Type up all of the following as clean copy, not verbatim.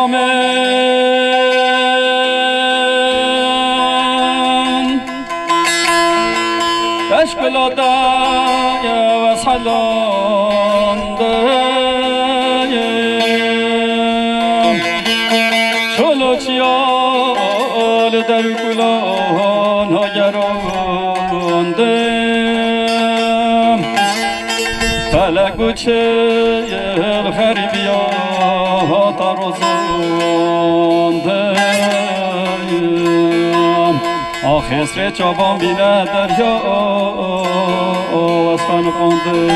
من تشکلاته و سلانده چلو چیال در گلان ها گرانده فلک بچه الغریبیات روزانده خسر چابان بینه دریا از خان خونده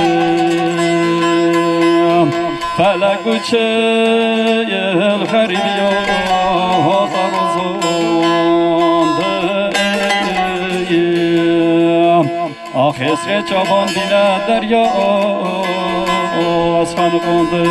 فلک بچه الغریبیات روزانده خسر چابان بینه دریا از خان خونده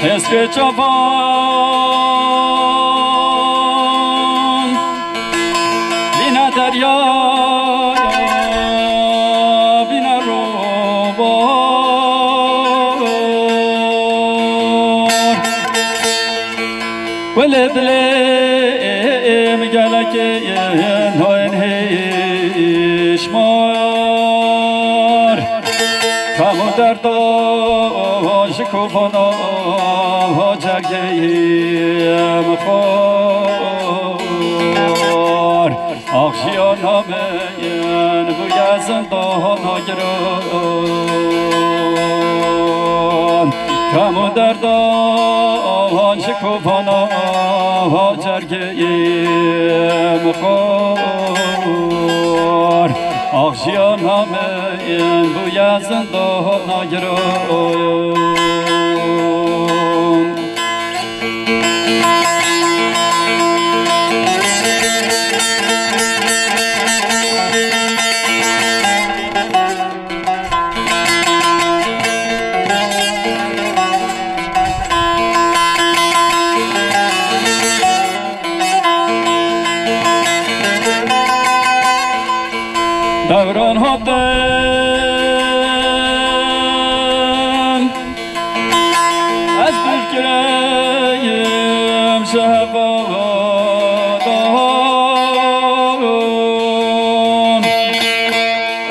خسر چابان بینه دریا بینه روبار گل دلم گلک ناین هشمار کمو دردان شکوفانا جرگیم خور آخشیان همین بوی زندان گران کم و دردان شکوفانا جرگیم خور آخشیان همین بوی زندان گران دوران هاتم از بیرکریم شهبادان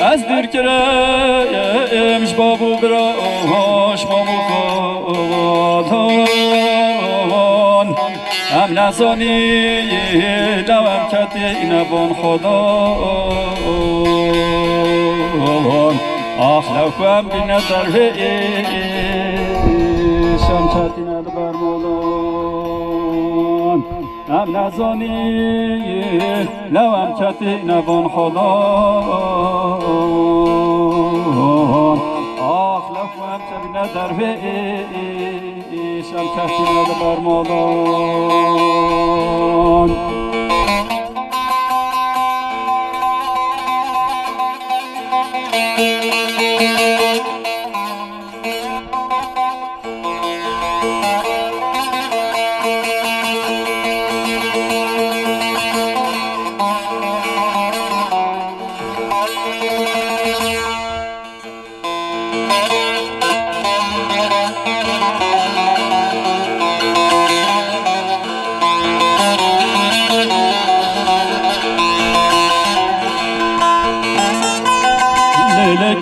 از بیرکریم شبابو براش مامو خودان هم نزانی دوام کتی نبان خدا آخ لو کم بینه درویشم چتی ند برمولان هم نزانی لوم چتی نبان خدا آخ لو کم بینه درویشم چتی ند برمولان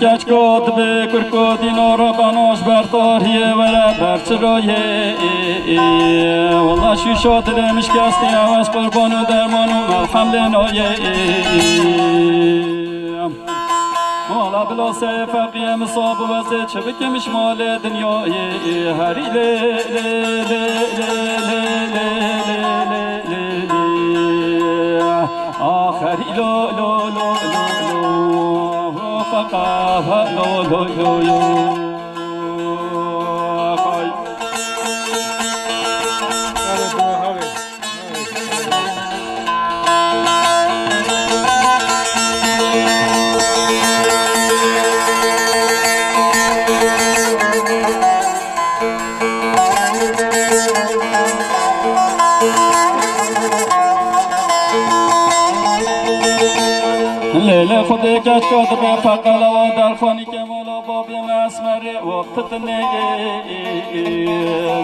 کچ کات به کرکات اینا را بناش برداریه ولی برچرایه والله شیشا دلم شکستی عوض قربان و درمان و ملحم لنایه مالا بلا سفقیه مصاب و وزه چه بکمش مال دنیایه هری لی لی لی لی لی لی لی لی لو لو لو لو فقاها لو لو لو لو لیل خودی کش کد به فقل و در خانی که مولا باب مسمر وقت تنه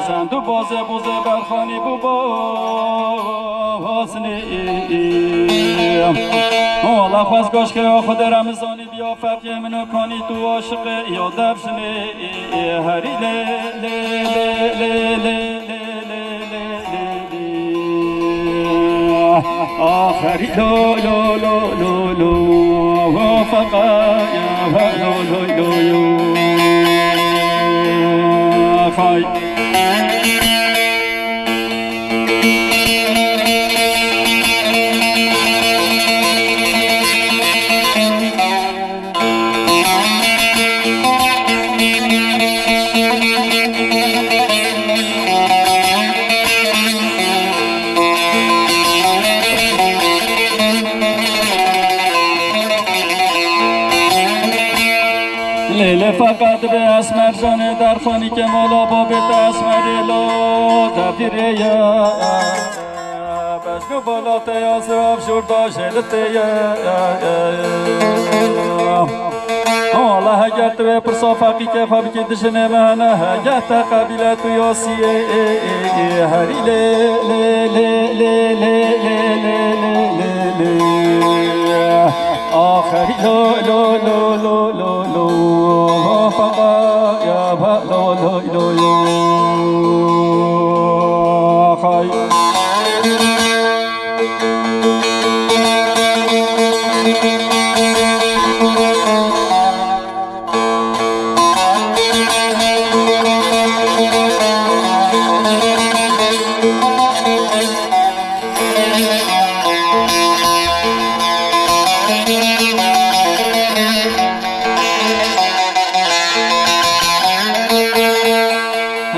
زندو بازه بوزه برخانی بو بازنی مولا خواست گاش که خود رمزانی بیا فقی منو کنی تو عاشق یا درشنی هری لی لی لی لی آخری لو لو لو لو لو فقایا لو لو لو لو خای لیل فقط به اسمر جان در خانی که مولا بابت اسمر لو دبیره یا بشنو بالا تیاز راب شوردا شلته یا الله اگر تو پرسا فقی که فبی که دشنه مهنه هگت قبیله تو یاسیه هری لی لی لی لی لی لی آخری لو لو لو لو لو لو فقایا لو لو لو لو خای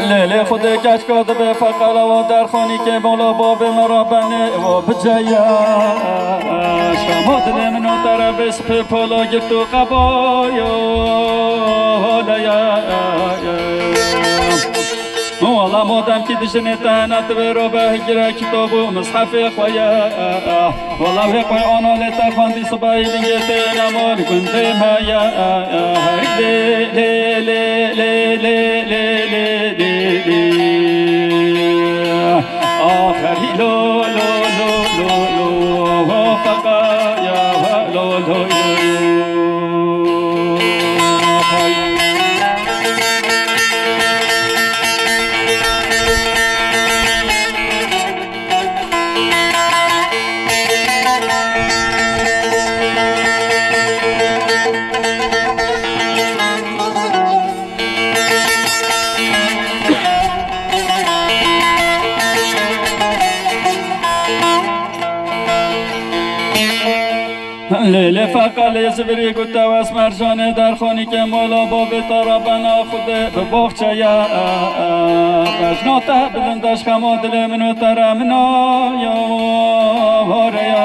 لیل خود کش کد به فقل و در خانی که مولا باب مرا بنه و بجایا شما دل منو طرف په پالا گرت و قبایا والله مادم که دشنه تنت و رو به گره کتاب و مصحف خویا والله قوی آنا لیتا خواندی صبحی لنگت نمار گنده مایا لی لی لی لی لی لی لی آخری لو لو لو لو لو فقایا لو لو لو لیل فقل یزبری گوته و اسمر جان در خانی که مولا باب تارا بنا خود به باغچه یا بجناته بلندش خما دل منو تر منا یا واره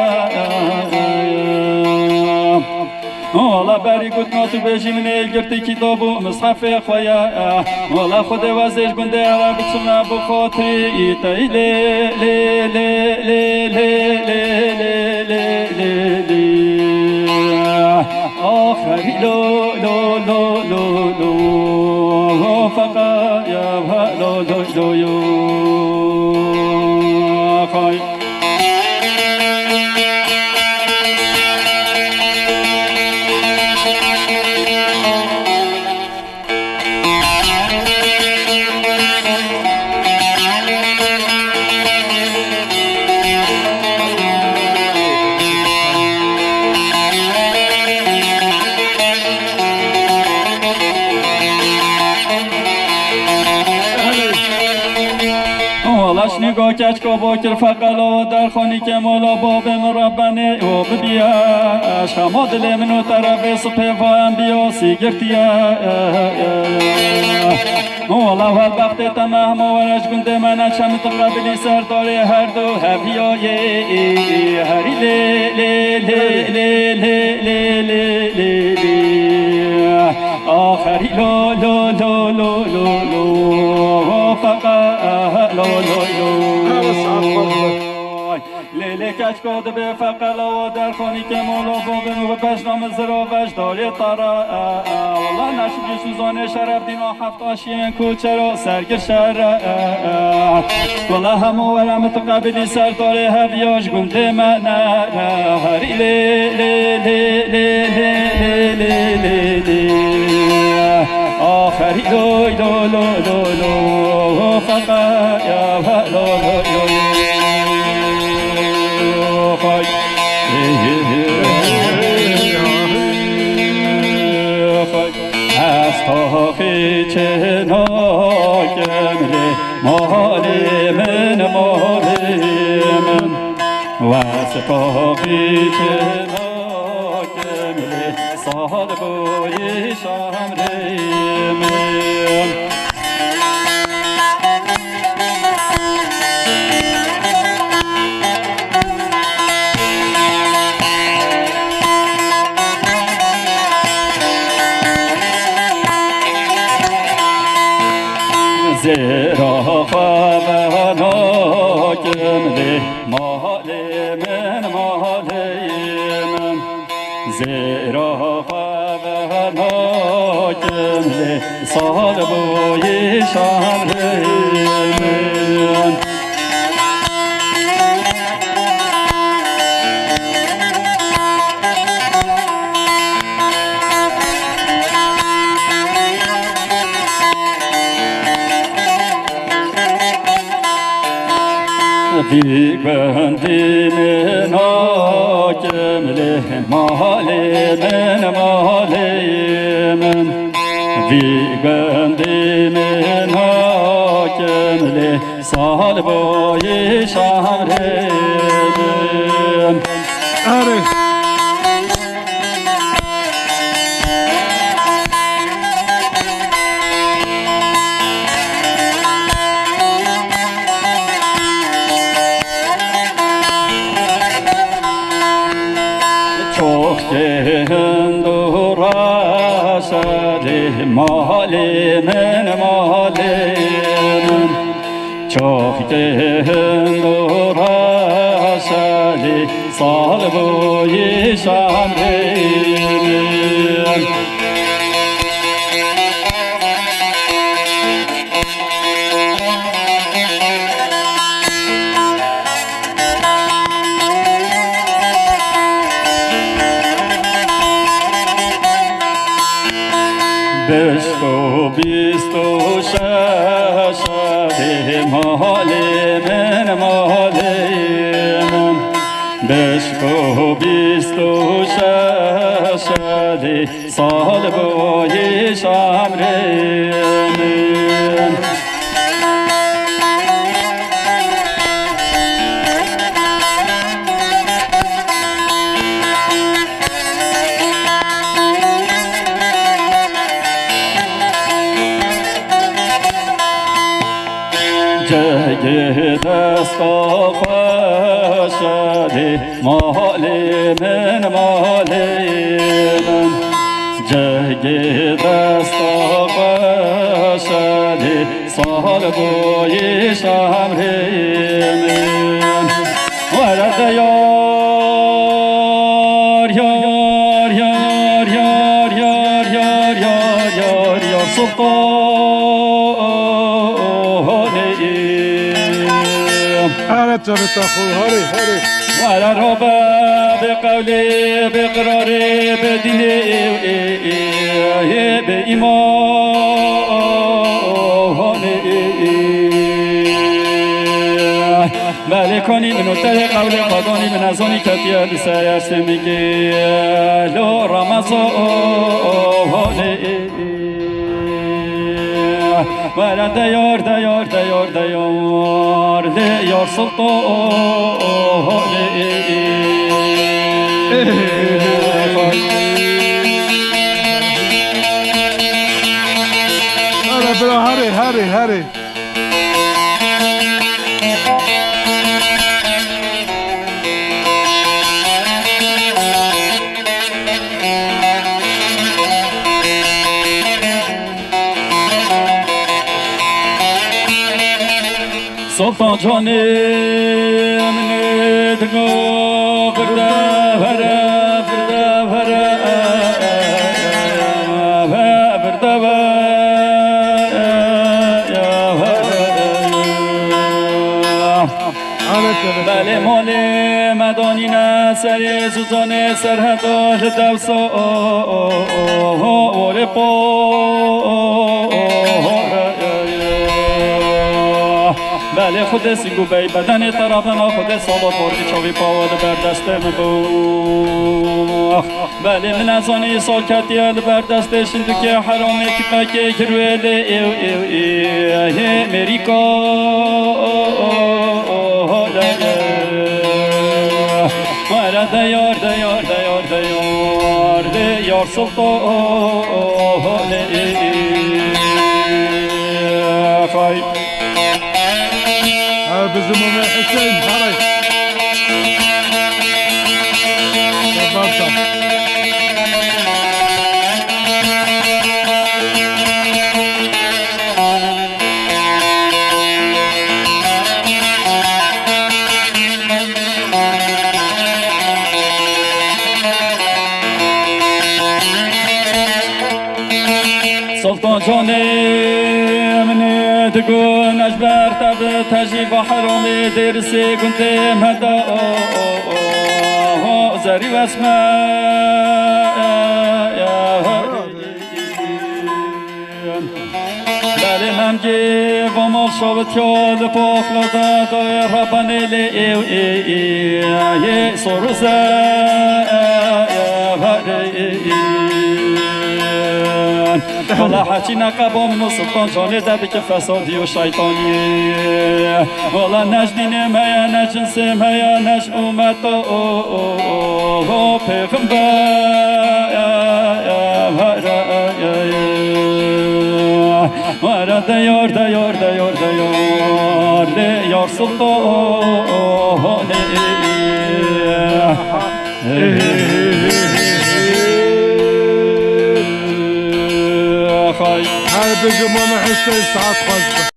والا بری گوت ناتو بیشی من الگرتی کتاب و مصحف خویا والا خود وزش گنده عرب بچنا بخاطری تایی لی لی لی لی لی لی لی لی آخری لو لو لو لو لو فقایا لو لو لو لو خای مالش نگاه کچ که باکر فقلا در خانی که مالا باب مربنه و ببیاش همه دل منو طرف سپه و انبیا سیگرتیا مولا و البخت تمام ورش گنده من چم تقبلی سرداری هر دو هفیای هری لی لی لی لی لی لی لی لی آخری لو لو لو لو لو لو فقط لو لو لو لیلی کچ کد به فقلا و در خانی که مولا بابن و پشنام زرا وجداری تارا والله نشدی سوزان شرف دینا هفت آشین کوچه را سرگر شهر والله همو ورم تقبلی سرداری هفیاش گنده من هری لی لی لی لی لی لی لی لی آخری لوی لو لو لو لو فقط یا لو لو لو از تاخی چناکم لی مالی من و از تاخی چناکم لی سال بوی شامری من زیرا خوابناکم لی مالی من زیرا خوابناکم لی سال بوی شامری من بندی من آکم لی مالی من بندی من آکم لی سال بای شهر من هندو راسلی مالی من چوخت هندو راسلی سال بوی شامری من بشتو بیستو ششده مالی من بشتو بیستو ششده سال بوی شامری من جگه دستا خوشده مالی من جگه دستا خوشده سال بوی شامری من ورد یار یار یار یار یار یار یار یار یار سلطان جانت خوب هاری ولا ربا بقولي بقراري بديني بإيماني ملكوني من التالي قولي قضاني من أزاني كتيا لسايا سميكي لو رمضان ولا ديار ديار ديار ديار ديار سلطان هلا برا هري هري هري سلطان جاني من دقو فردا فردا فردا فردا فردا بله مالی مدانینا سری زوزانه سرهداش دوسا وره پا بله خود سیگو بی بدن طرفنا خود سالا پارکی چاوی پاواد بر دستم بو بله من از آن ایسال کتیل بر دستشن دو که حرامه که پکه کرویل ایو ایو ایو امریکا وره دیار دیار دیار دیار دیار سلطان خواهی بزمو من حسين هري تفضل سلطان جاني من تقول أجبر تب تجيب حرامي درسي كنت مهدا زري واسماء بله من جيب ومال شابت يال باخلادا داي رباني لي سروسا ولا حكي نقبهم سلطان جاني دبك فسادي وشيطاني ولا نجدين ميا نجنس ميا نج أمتا ورا ديار ديار ديار ديار ديار سلطان هاي بزمو من حسين ساعات خزبه